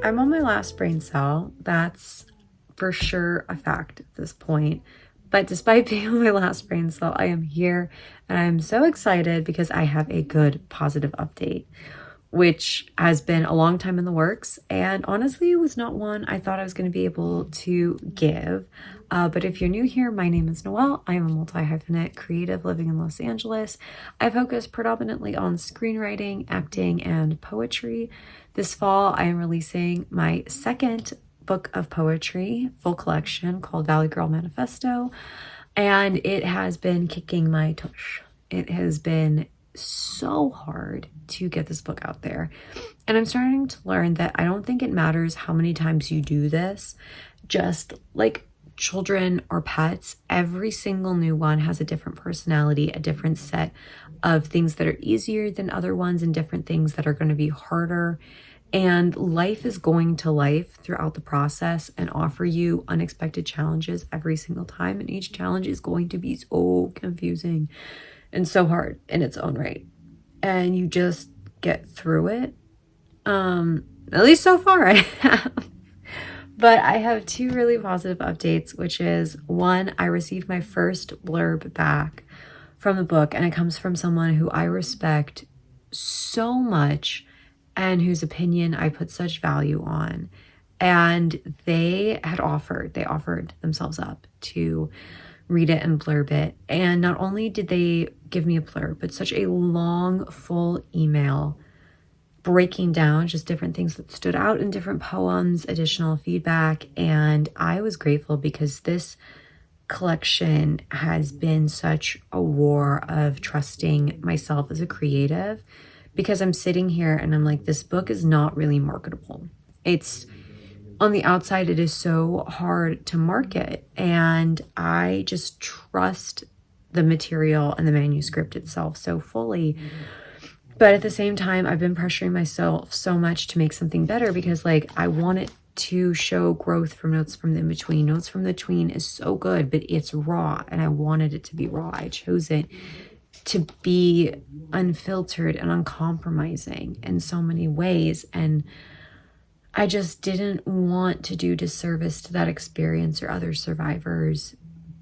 I'm on my last brain cell. That's for sure a fact at this point. But despite being on my last brain cell, I am here and I'm so excited because I have a good positive update, which has been a long time in the works and honestly was not one I thought I was going to be able to give. But if you're new here, my name is Noelle. I am a multi-hyphenate creative living in Los Angeles. I focus predominantly on screenwriting, acting, and poetry. This fall, I am releasing my second book of poetry, full collection called Valley Girl Manifesto, and it has been kicking my tush. It has been so hard to get this book out there. And I'm starting to learn that I don't think it matters how many times you do this, just like children or pets, every single new one has a different personality, a different set of things that are easier than other ones, and different things that are going to be harder. And life is going to life throughout the process and offer you unexpected challenges every single time. And each challenge is going to be so confusing and so hard in its own right. And you just get through it. At least so far I have. But I have two really positive updates, which is one, I received my first blurb back from the book, and it comes from someone who I respect so much and whose opinion I put such value on. And they offered themselves up to read it and blurb it. And not only did they give me a blurb, but such a long, full email breaking down just different things that stood out in different poems, additional feedback. And I was grateful because this collection has been such a war of trusting myself as a creative, because I'm sitting here and I'm like, this book is not really marketable. It's on the outside, it is so hard to market. And I just trust the material and the manuscript itself so fully. But at the same time, I've been pressuring myself so much to make something better because like I want it to show growth from Notes from the In-Between. Notes from the Tween is so good, but it's raw and I wanted it to be raw. I chose it to be unfiltered and uncompromising in so many ways. And I just didn't want to do disservice to that experience or other survivors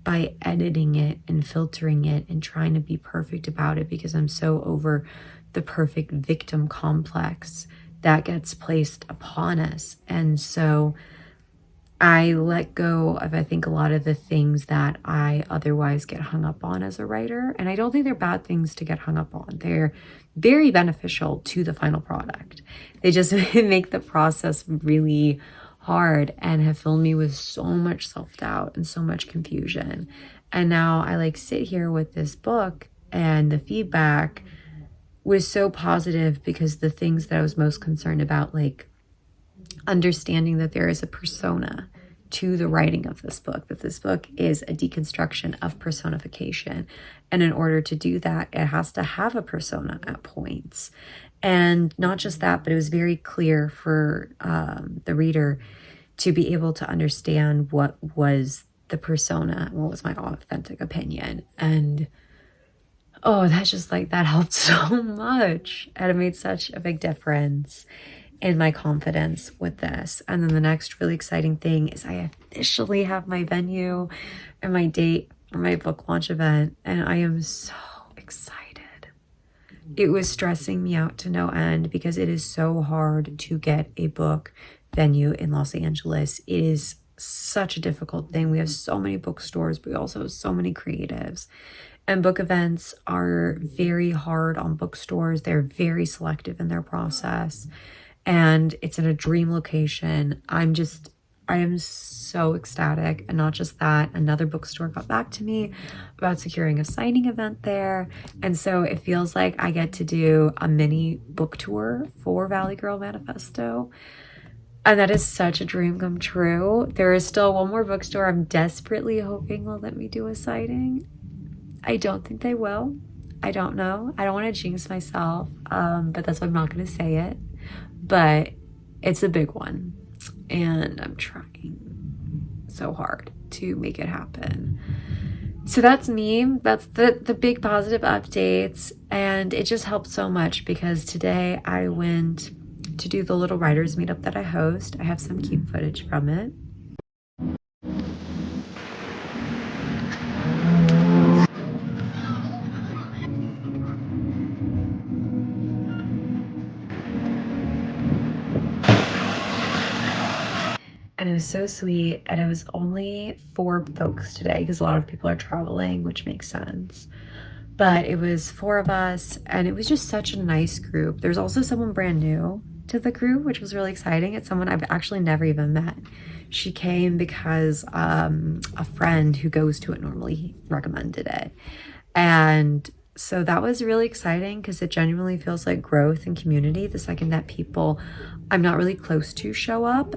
by editing it and filtering it and trying to be perfect about it, because I'm so over the perfect victim complex that gets placed upon us. And so I let go of, I think, a lot of the things that I otherwise get hung up on as a writer. And I don't think they're bad things to get hung up on. They're very beneficial to the final product. They just make the process really hard and have filled me with so much self-doubt and so much confusion. And now I like sit here with this book, and the feedback was so positive because the things that I was most concerned about, like understanding that there is a persona to the writing of this book, that this book is a deconstruction of personification. And in order to do that, it has to have a persona at points. And not just that, but it was very clear for the reader to be able to understand what was the persona, what was my authentic opinion. And oh, that's just like, that helped so much. And it made such a big difference in my confidence with this. And then the next really exciting thing is I officially have my venue and my date for my book launch event. And I am so excited. It was stressing me out to no end because it is so hard to get a book venue in Los Angeles. It is such a difficult thing. We have so many bookstores, but we also have so many creatives. And book events are very hard on bookstores. They're very selective in their process. And it's in a dream location. I am so ecstatic. And not just that, another bookstore got back to me about securing a signing event there. And so it feels like I get to do a mini book tour for Valley Girl Manifesto. And that is such a dream come true. There is still one more bookstore I'm desperately hoping will let me do a signing. I don't think they will. I don't know. I don't want to jinx myself, but that's why I'm not going to say it. But it's a big one, and I'm trying so hard to make it happen. So that's me. That's the big positive updates, and it just helped so much because today I went to do the little writers meetup that I host. I have some cute footage from it. And it was so sweet. And it was only 4 folks today because a lot of people are traveling, which makes sense. But it was 4 of us, and it was just such a nice group. There's also someone brand new to the group, which was really exciting. It's someone I've actually never even met. She came because a friend who goes to it normally recommended it. And so that was really exciting because it genuinely feels like growth and community the second that people I'm not really close to show up.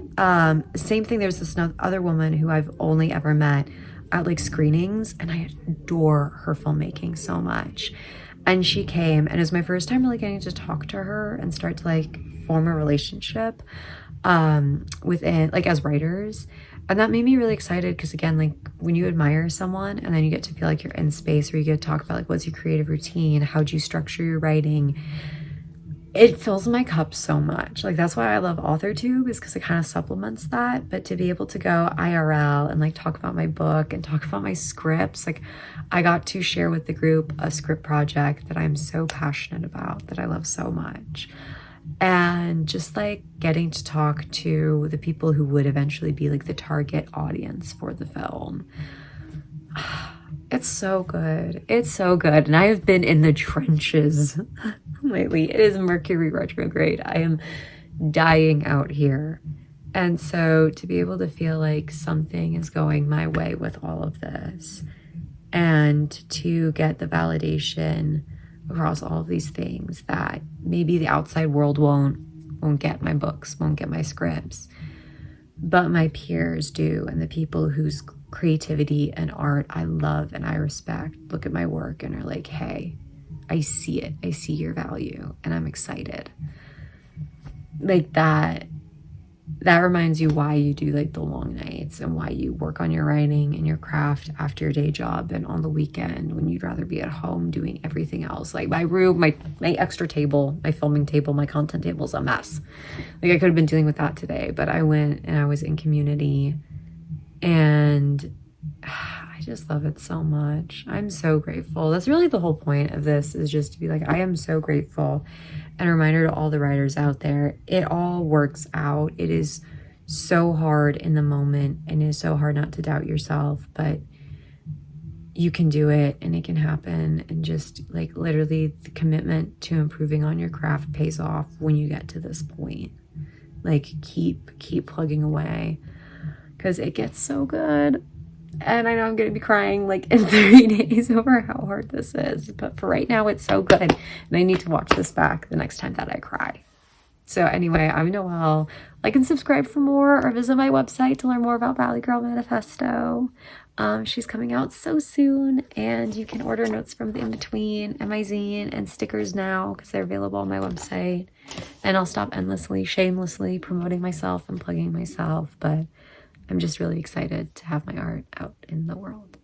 Same thing, there's this other woman who I've only ever met at like screenings, and I adore her filmmaking so much. And she came, and it was my first time really getting to talk to her and start to like form a relationship within, like, as writers. And that made me really excited because, again, like when you admire someone and then you get to feel like you're in space where you get to talk about like what's your creative routine, how do you structure your writing, it fills my cup so much. Like, that's why I love AuthorTube, is because it kind of supplements that. But to be able to go IRL and like talk about my book and talk about my scripts, like I got to share with the group a script project that I'm so passionate about, that I love so much. And just like getting to talk to the people who would eventually be like the target audience for the film. It's so good. It's so good. And I have been in the trenches lately. It is Mercury retrograde. I am dying out here. And so to be able to feel like something is going my way with all of this, and to get the validation across all of these things that maybe the outside world won't get, my books won't get, my scripts, but my peers do, and the people whose creativity and art I love and I respect look at my work and are like, hey, I see it, I see your value, and I'm excited. Like that reminds you why you do like the long nights and why you work on your writing and your craft after your day job and on the weekend when you'd rather be at home doing everything else. Like my room, my extra table, my filming table, my content table is a mess. Like I could have been dealing with that today, but I went and I was in community, and I just love it so much. I'm so grateful. That's really the whole point of this, is just to be like, I am so grateful. And a reminder to all the writers out there, it all works out. It is so hard in the moment, and it is so hard not to doubt yourself, but you can do it and it can happen. And just like literally the commitment to improving on your craft pays off when you get to this point. Like keep plugging away, because it gets so good. And I know I'm going to be crying like in 3 days over how hard this is. But for right now, it's so good. And I need to watch this back the next time that I cry. So anyway, I'm Noelle. Like and subscribe for more, or visit my website to learn more about Valley Girl Manifesto. She's coming out so soon. And you can order notes from the in-between and my zine and stickers now, because they're available on my website. And I'll stop endlessly, shamelessly promoting myself and plugging myself. But I'm just really excited to have my art out in the world.